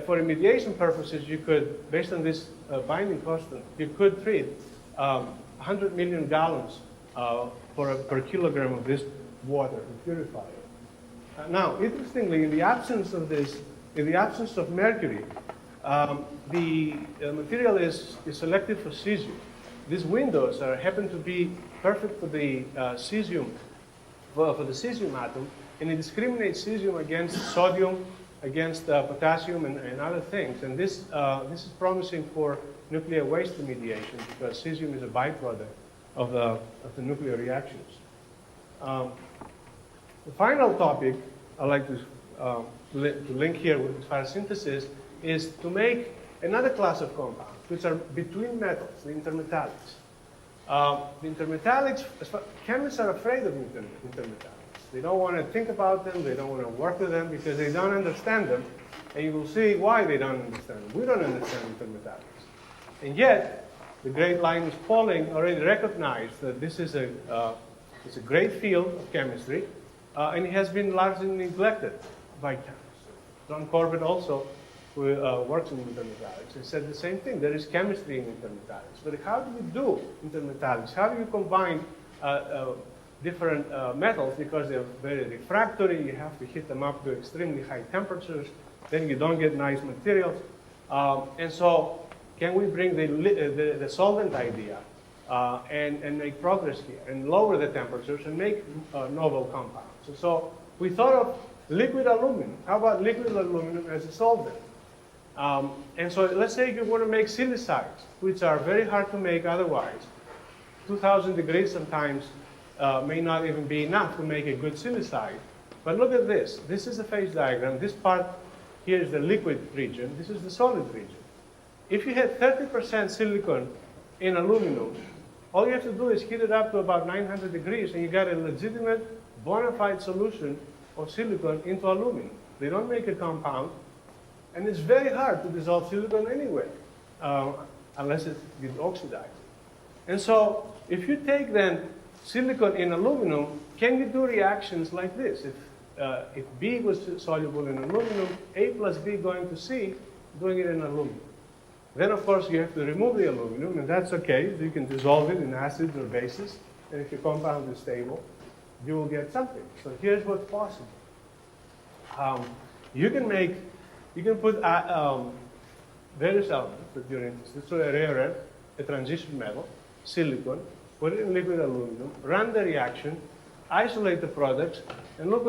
for remediation purposes, you could, based on this binding constant, you could treat 100 million gallons per kilogram of this water and purify it. Now, interestingly, in the absence of this, in the absence of mercury, the material is selective for cesium. These windows happen to be perfect for the cesium, for the cesium atom, and it discriminates cesium against sodium, against potassium, and other things. And this is promising for nuclear waste remediation because cesium is a byproduct of the nuclear reactions. The final topic I'd like to link here with as far as synthesis is to make another class of compounds, which are between metals, the intermetallics. The intermetallics, chemists are afraid of intermetallics. They don't want to think about them, they don't want to work with them because they don't understand them, and you will see why they don't understand them. We don't understand intermetallics. And yet, the great Linus Pauling already recognized that this is it's a great field of chemistry, and it has been largely neglected by chemists. John Corbett also, who works in intermetallics, he said the same thing. There is chemistry in intermetallics. But how do you do intermetallics? How do you combine different metals? Because they're very refractory. You have to heat them up to extremely high temperatures. Then you don't get nice materials. And so can we bring the solvent idea and make progress here and lower the temperatures and make novel compounds? So we thought of Liquid aluminum. How about liquid aluminum as a solvent? And so let's say you want to make silicides, which are very hard to make otherwise. 2,000 degrees sometimes may not even be enough to make a good silicide. But look at this. This is the phase diagram. This part here is the liquid region. This is the solid region. If you had 30% silicon in aluminum, all you have to do is heat it up to about 900 degrees, and you got a legitimate, bona fide solution of silicon into aluminum. They don't make a compound, and it's very hard to dissolve silicon anyway, unless it gets oxidized. And so, if you take then silicon in aluminum, can you do reactions like this? If B was soluble in aluminum, A plus B going to C, doing it in aluminum. Then, of course, you have to remove the aluminum, and that's okay. You can dissolve it in acids or bases, and if your compound is stable, you will get something. So here's what's possible. You can put various elements that you're interested in. So a rare earth, a transition metal, silicon, put it in liquid aluminum, run the reaction, isolate the products, and look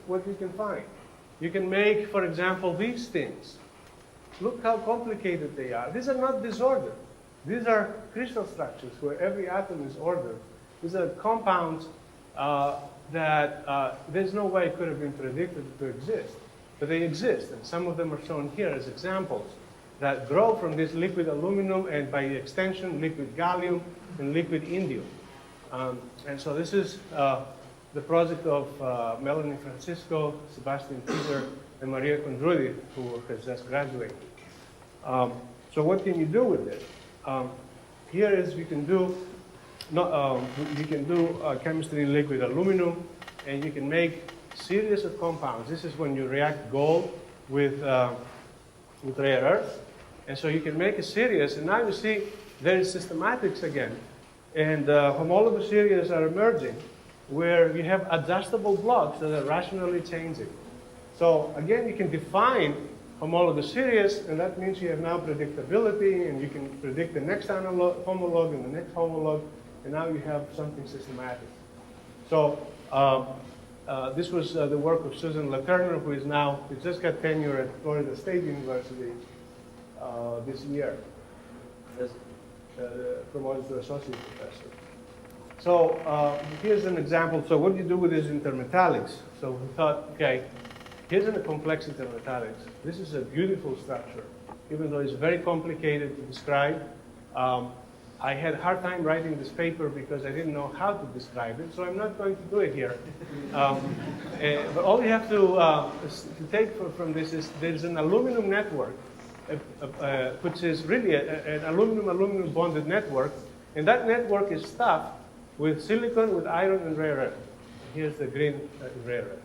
what you can find. You can make, for example, these things. Look how complicated they are. These are not disordered. These are crystal structures where every atom is ordered. These are compounds that there's no way could have been predicted to exist. But they exist, and some of them are shown here as examples that grow from this liquid aluminum and by extension liquid gallium and liquid indium. And so this is the project of Melanie Francisco, Sebastian Peter, and Maria Condrudi, who has just graduated. So what can you do with it? Here is you can do chemistry in liquid aluminum, and you can make series of compounds. This is when you react gold with rare earth, and so you can make a series. And now you see there is systematics again, and homologous series are emerging, where you have adjustable blocks that are rationally changing. So again, you can define homologous series, and that means you have now predictability, and you can predict the next homolog and the next homolog, and now you have something systematic. So this was the work of Susan LaTurner, who is now, who just got tenure at Florida State University this year, as promoted to associate professor. So here's an example. So what do you do with these intermetallics? So we thought, okay, here's a complex intermetallics. This is a beautiful structure, even though it's very complicated to describe. I had a hard time writing this paper because I didn't know how to describe it, so I'm not going to do it here. But all you have to take from this is there's an aluminum network, which is really an aluminum-aluminum bonded network, and that network is stuffed with silicon, with iron, and rare earth. Here's the green rare earth.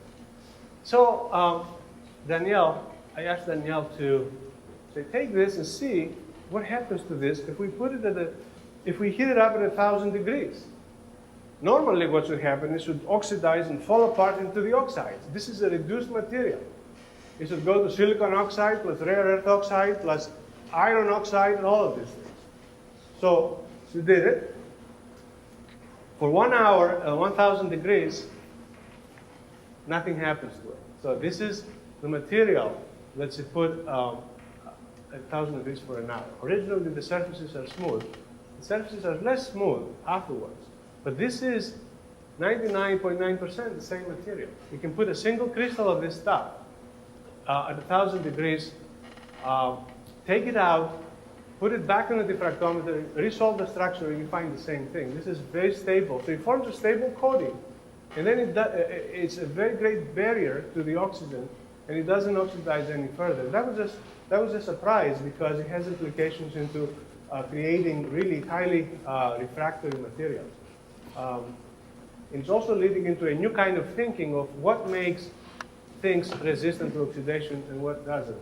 So Danielle, I asked Danielle to say, take this and see what happens to this if we put it if we heat it up at 1,000 degrees. Normally what should happen is it should oxidize and fall apart into the oxides. This is a reduced material. It should go to silicon oxide plus rare earth oxide plus iron oxide and all of these things. So we did it. For 1 hour at 1,000 degrees, nothing happens to it. So this is the material that you put at 1,000 degrees for an hour. Originally the surfaces are smooth. The surfaces are less smooth afterwards. But this is 99.9% the same material. You can put a single crystal of this stuff at 1,000 degrees, take it out, put it back in the diffractometer, resolve the structure, and you find the same thing. This is very stable. So it forms a stable coating. And then it's a very great barrier to the oxygen, and it doesn't oxidize any further. That was a surprise because it has implications into creating really highly refractory materials. It's also leading into a new kind of thinking of what makes things resistant to oxidation and what doesn't.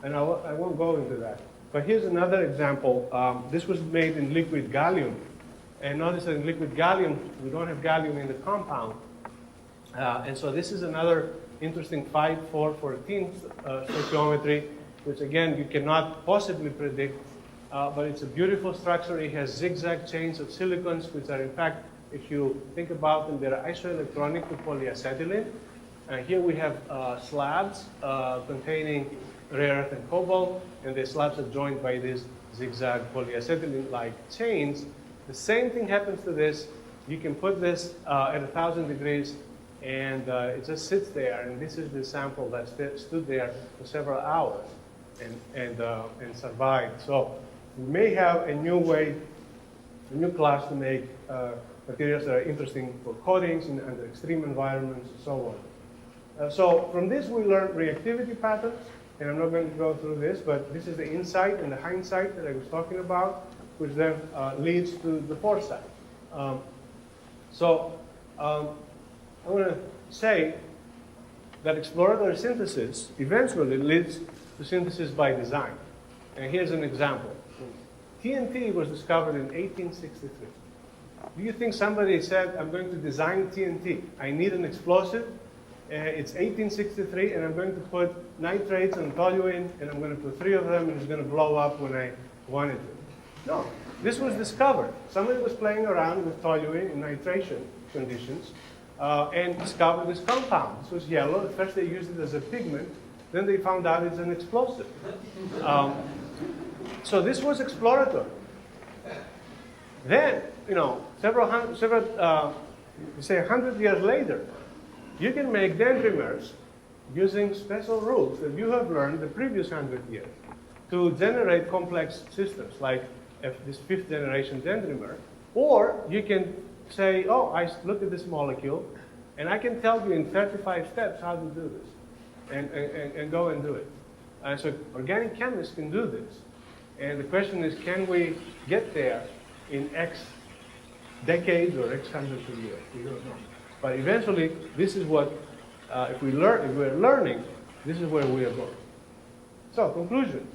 And I won't go into that. But here's another example. This was made in liquid gallium. And notice that in liquid gallium, we don't have gallium in the compound. And so this is another interesting 5-4-14 stoichiometry, which again, you cannot possibly predict. But it's a beautiful structure. It has zigzag chains of silicons, which are, in fact, if you think about them, they're isoelectronic to polyacetylene. Here we have slabs containing rare earth and cobalt, and the slabs are joined by these zigzag polyacetylene-like chains. The same thing happens to this. You can put this at 1,000 degrees, and it just sits there. And this is the sample that stood there for several hours and survived. So we may have a new way, a new class to make materials that are interesting for coatings under extreme environments and so on. So from this we learn reactivity patterns, and I'm not going to go through this, but this is the insight and the hindsight that I was talking about, which then leads to the foresight. I want to say that exploratory synthesis eventually leads to synthesis by design. And here's an example. TNT was discovered in 1863. Do you think somebody said, I'm going to design TNT. I need an explosive. It's 1863, and I'm going to put nitrates and toluene, and I'm going to put 3 of them, and it's going to blow up when I want it to. No, this was discovered. Somebody was playing around with toluene in nitration conditions and discovered this compound. This was yellow. At first they used it as a pigment. Then they found out it's an explosive. So this was exploratory. Then, several 100 years later, you can make dendrimers using special rules that you have learned the previous 100 years to generate complex systems like this 5th generation dendrimer. Or you can say, oh, I look at this molecule, and I can tell you in 35 steps how to do this, and go and do it. So organic chemists can do this. And the question is, can we get there in X decades or X hundreds of years? We don't know. But eventually, this is what, if we're learning, this is where we are going. So, conclusions.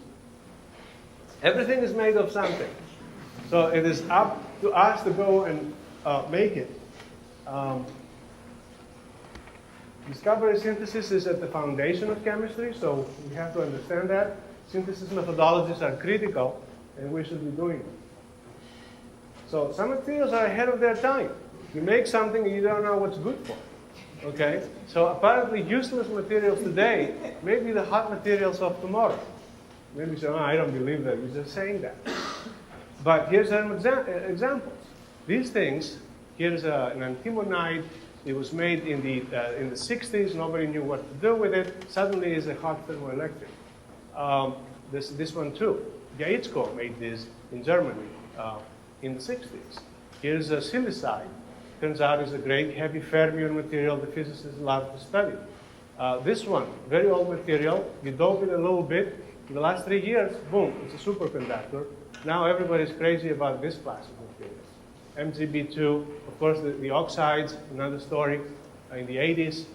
Everything is made of something. So it is up to us to go and make it. Discovery synthesis is at the foundation of chemistry, so we have to understand that. Synthesis methodologies are critical, and we should be doing it. So some materials are ahead of their time. You make something and you don't know what's good for. Okay? So apparently useless materials today may be the hot materials of tomorrow. Maybe you say, oh, I don't believe that. You're just saying that. But here's some examples. These things, here's an antimonide. It was made in the 60s. Nobody knew what to do with it. Suddenly it's a hot thermoelectric. This one too. Gaitsko made this in Germany in the 60s. Here's a silicide. Turns out it's a great heavy fermion material the physicists love to study. This one, very old material. You dope it a little bit. In the last 3 years, boom, it's a superconductor. Now everybody's crazy about this class of materials. MgB2, of course, the oxides, another story. In the 80s,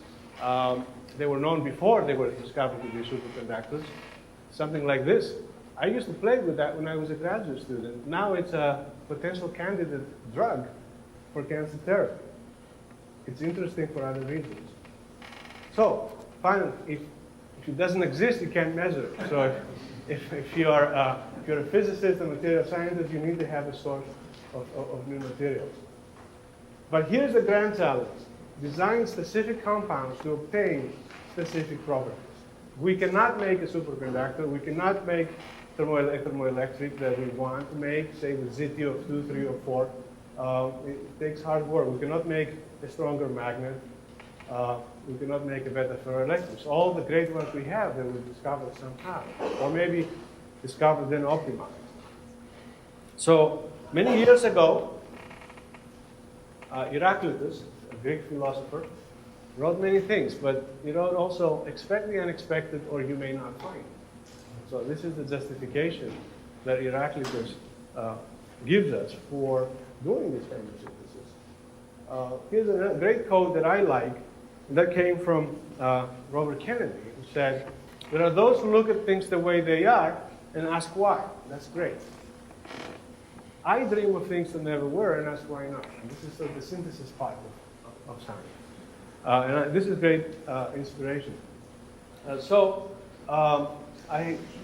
they were known before they were discovered to be superconductors. Something like this. I used to play with that when I was a graduate student. Now it's a potential candidate drug for cancer therapy. It's interesting for other reasons. So, finally, if it doesn't exist, you can't measure it. So if you're a physicist and material scientist, you need to have a source of new materials. But here's the grand challenge. Design specific compounds to obtain specific properties. We cannot make a superconductor. We cannot make thermoelectric that we want to make, say with ZT of 2, 3, or 4. It takes hard work. We cannot make a stronger magnet. We cannot make a better ferroelectric. So all the great ones we have that we discovered somehow, or maybe discovered then optimized. So many years ago, Heraclitus, a Greek philosopher, wrote many things, but he wrote also, expect the unexpected or you may not find. So this is the justification that Heraclitus gives us for doing this kind of synthesis. Here's a great quote that I like, and that came from Robert Kennedy, who said, there are those who look at things the way they are and ask why. That's great. I dream of things that never were and ask why not. And this is sort of the synthesis part of science. And this is great inspiration. I've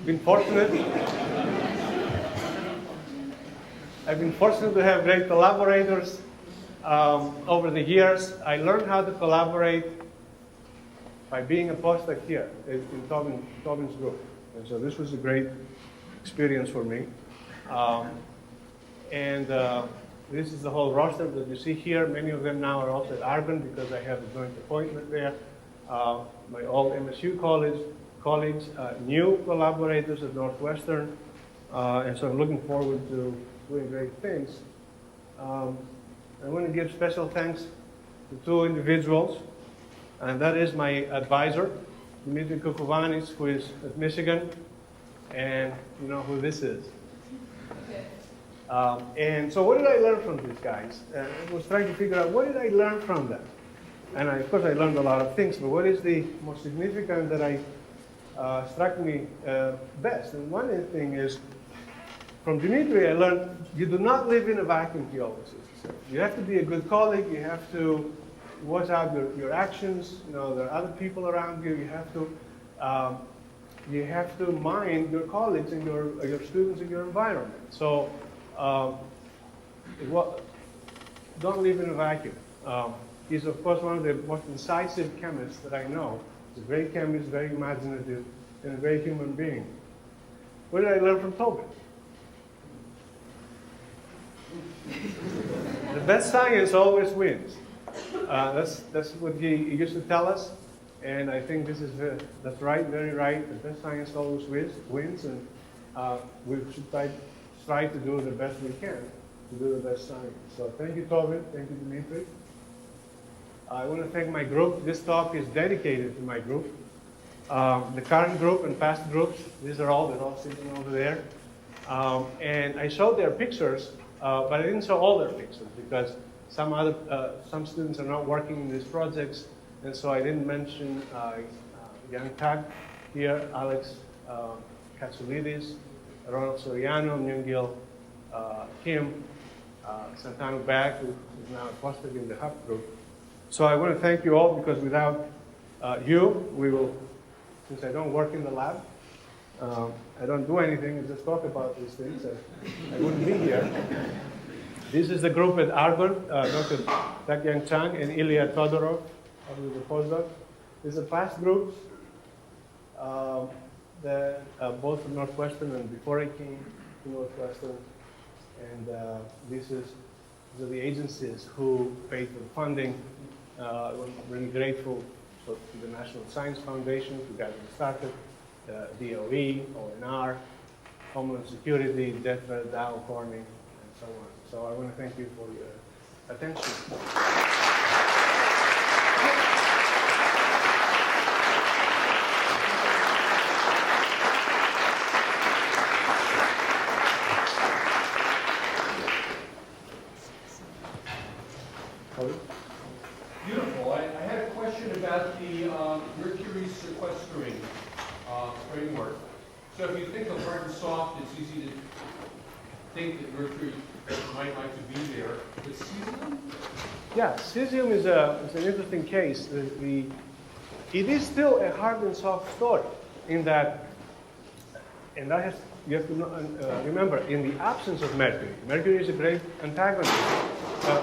been fortunate. I've been fortunate to have great collaborators over the years. I learned how to collaborate by being a postdoc here in Tobin's group. And so this was a great experience for me. This is the whole roster that you see here. Many of them now are also at Argonne because I have a joint appointment there. My old MSU colleagues, new collaborators at Northwestern, and so I'm looking forward to doing great things. I want to give special thanks to two individuals, and that is my advisor, Dmitry Kukovanis, who is at Michigan, and you know who this is. And so what did I learn from these guys? I was trying to figure out what did I learn from them. And of course I learned a lot of things, but what is the most significant that struck me best? And one thing is, from Dmitry I learned you do not live in a vacuum, he always used to say. You have to be a good colleague, you have to watch out your actions, you know, there are other people around you, you have to mind your colleagues and your students in your environment. So don't live in a vacuum. He's, of course, one of the most incisive chemists that I know. He's a great chemist, very imaginative, and a great human being. What did I learn from Tobin? The best science always wins. That's what he used to tell us, and I think that's right, very right. The best science always wins, and we should try to do the best we can to do the best science. So thank you, Tobin. Thank you, Dmitry. I want to thank my group. This talk is dedicated to my group. The current group and past groups, they're all sitting over there. And I showed their pictures, but I didn't show all their pictures because some students are not working in these projects, and so I didn't mention Young Tag here, Alex Katsoulidis, Ronald Soriano, Myung-Gil Kim, Santanu Bag, who is now a postdoc in the Hub group. So I want to thank you all because without you, we will, since I don't work in the lab, I don't do anything, I just talk about these things, I wouldn't be here. This is the group at Argonne, Dr. Tak-Yang Chang and Ilya Todorov, who is a postdoc. These are past groups, both from Northwestern and before I came to Northwestern. And these are the agencies who paid for the funding. We're really grateful to the National Science Foundation who got it started, DOE, ONR, Homeland Security, DEFRA, Dow, Corning, and so on. So I want to thank you for your attention. Beautiful. I had a question about the Mercury sequestering framework. So if you think of hard and soft, it's easy to think that Mercury might like to be there. But cesium? Yeah, cesium is an interesting case. It is still a hard and soft story in that, and you have to remember, in the absence of mercury, mercury is a great antagonist.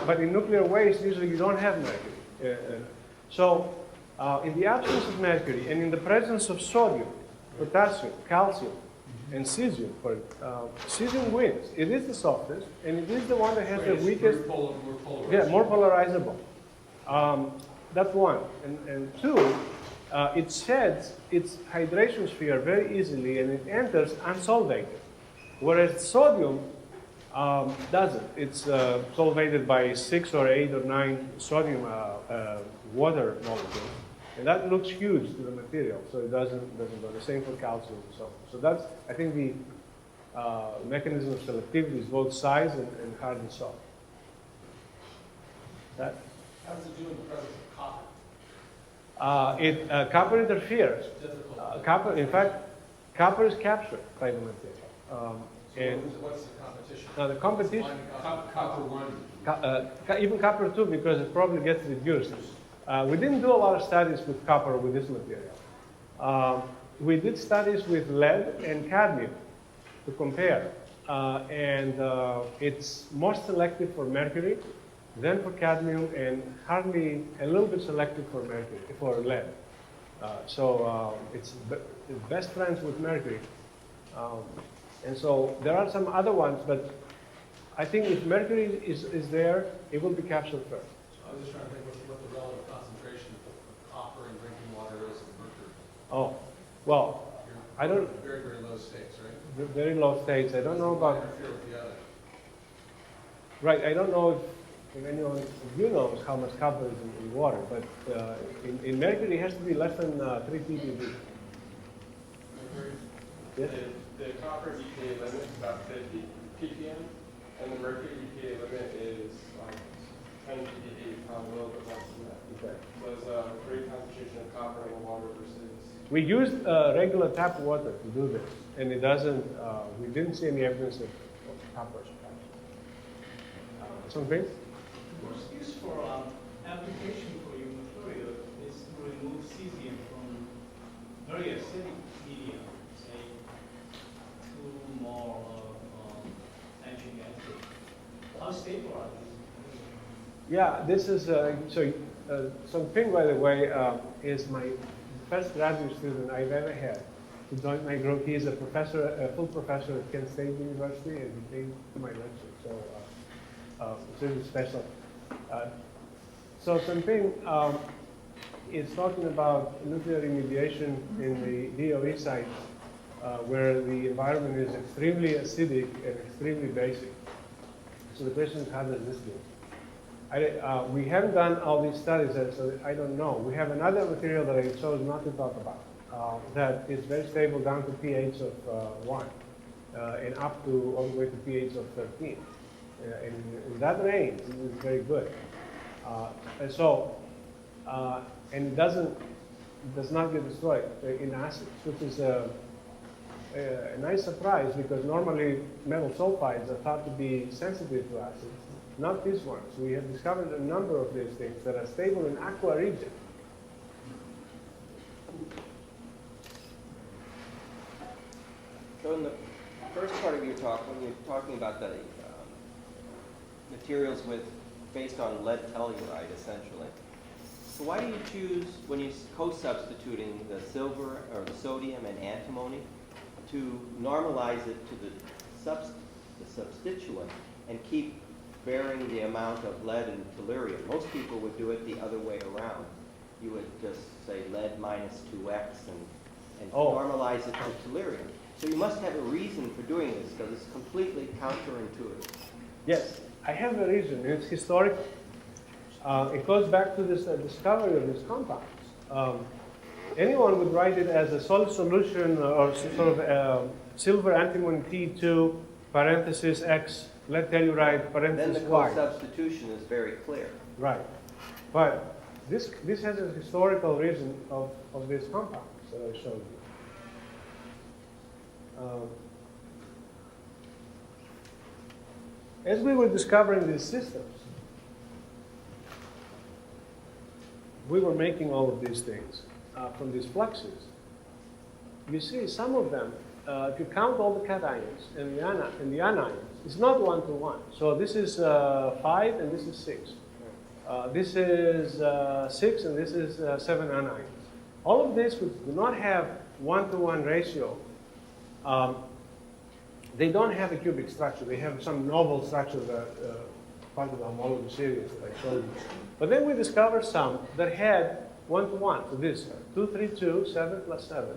But in nuclear waste, usually you don't have mercury. So in the absence of mercury and in the presence of sodium, potassium, calcium, and cesium, cesium wins. It is the softest, and it is the one that has the weakest, more polarizable. Yeah, more polarizable. That's one. And two, it sheds its hydration sphere very easily, and it enters unsolvated. Whereas sodium doesn't. It's solvated by 6 or 8 or 9 sodium water molecules. And that looks huge to the material, so it doesn't go. The same for calcium. So that's, I think, the mechanism of selectivity is both size and hard and soft. That? How does it do in the presence of copper? Copper interferes. Difficult. In fact, copper is captured by the material. And what's the competition? the competition, Copper 1. even copper 2, because it probably gets reduced. We didn't do a lot of studies with copper with this material. We did studies with lead and cadmium to compare. It's more selective for mercury than for cadmium, and hardly a little bit selective for lead. It's best friends with mercury. And so there are some other ones, but I think if mercury is there, it will be captured first. So I was just trying to think what the relative concentration of copper in drinking water is of mercury. Oh, well, I don't, Very, very low states, right? very low states. I don't know about, Interfere with the other. right, I don't know if anyone of you knows how much copper is in water, but in mercury, it has to be less than 3 ppb. Yes? The copper EPA limit is about 50 ppm, and the mercury EPA limit is like 10 ppb, a little bit less than that. Okay. So there's a great concentration of copper in the water versus. We used regular tap water to do this, and it doesn't, we didn't see any evidence of copper. Something? The most useful application for your material is to remove cesium from very acidic medium, say 2 mole of nitric acid. How stable are these? Yeah, this is, Something, by the way, is my first graduate student I've ever had to join my group. He is a professor, a full professor at Kent State University, and he came to my lecture. So it's really special. So something is talking about nuclear remediation in the DOE site, where the environment is extremely acidic and extremely basic. So the question is, how does this do? We haven't done all these studies, so I don't know. We have another material that I chose not to talk about that is very stable down to pH of 1 and up to all the way to pH of 13. In that range, it is very good. And it does not get destroyed in acids, which is a nice surprise because normally metal sulfides are thought to be sensitive to acids. Not these ones. We have discovered a number of these things that are stable in aqua region. So in the first part of your talk, when you're talking about the materials based on lead telluride, essentially, so why do you choose, when you're co-substituting the silver or the sodium and antimony, to normalize it to the substituent and keep varying the amount of lead and tellurium? Most people would do it the other way around. You would just say lead minus 2x and normalize it to tellurium. So you must have a reason for doing this because it's completely counterintuitive. Yes, I have a reason. It's historical. It goes back to this discovery of these compounds. Anyone would write it as a solid solution or sort of silver antimony T2 parenthesis X lead telluride parenthesis Then the Y. co-substitution is very clear. Right. But this has a historical reason of these compounds that I showed you. As we were discovering these systems, we were making all of these things from these fluxes. You see, some of them, if you count all the cations and the anions, it's not 1-to-1. So this is 5 and this is 6. This is 6 and this is 7 anions. All of this which do not have 1-to-1 ratio, they don't have a cubic structure. They have some novel structure that part of the homology series that I showed you. But then we discovered some that had 1-to-1. So this 2, 3, 2, 7 plus 7,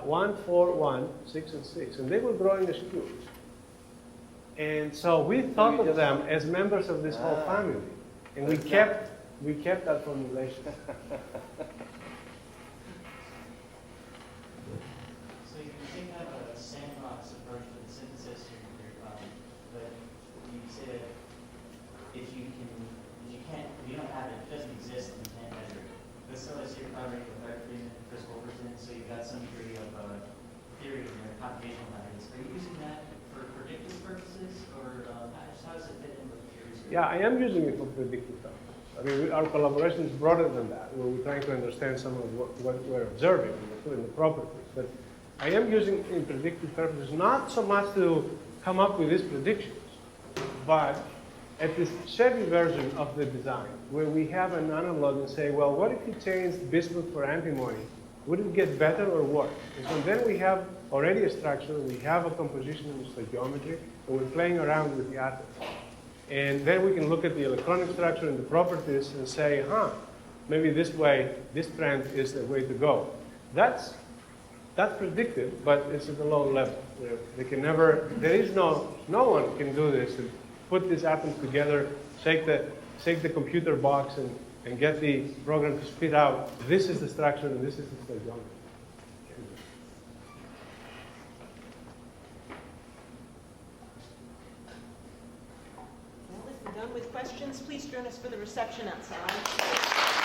1, 4, 1, 6, and 6. And they were growing as cubes. And so we thought of them as members of this whole family. And we kept that formulation. So you think have a sandbox approach to the synthesis, but you say that if you don't have it, it doesn't exist, and you can't measure it. But still, it's your primary effectively crystal percent, so you've got some degree of theory in your computational methods. Are you using that for predictive purposes, or how does it fit in with your research? Yeah, I am using it for predictive purposes. I mean, our collaboration is broader than that, where we're trying to understand some of what we're observing in the properties. But I am using it in predictive purposes, not so much to come up with these predictions, but at the Chevy version of the design, where we have an analog and say, well, what if you changed bismuth for antimony? Would it get better or worse? And so then we have already a structure, we have a composition in stoichiometry, and we're playing around with the atoms. And then we can look at the electronic structure and the properties and say, maybe this way, this trend is the way to go. That's predictive, but it's at a low level. They can never, no one can do this and put these atoms together, shake the computer box and get the program to spit out, this is the structure and this is the stoichiometry. Well, if we're done with questions, please join us for the reception outside.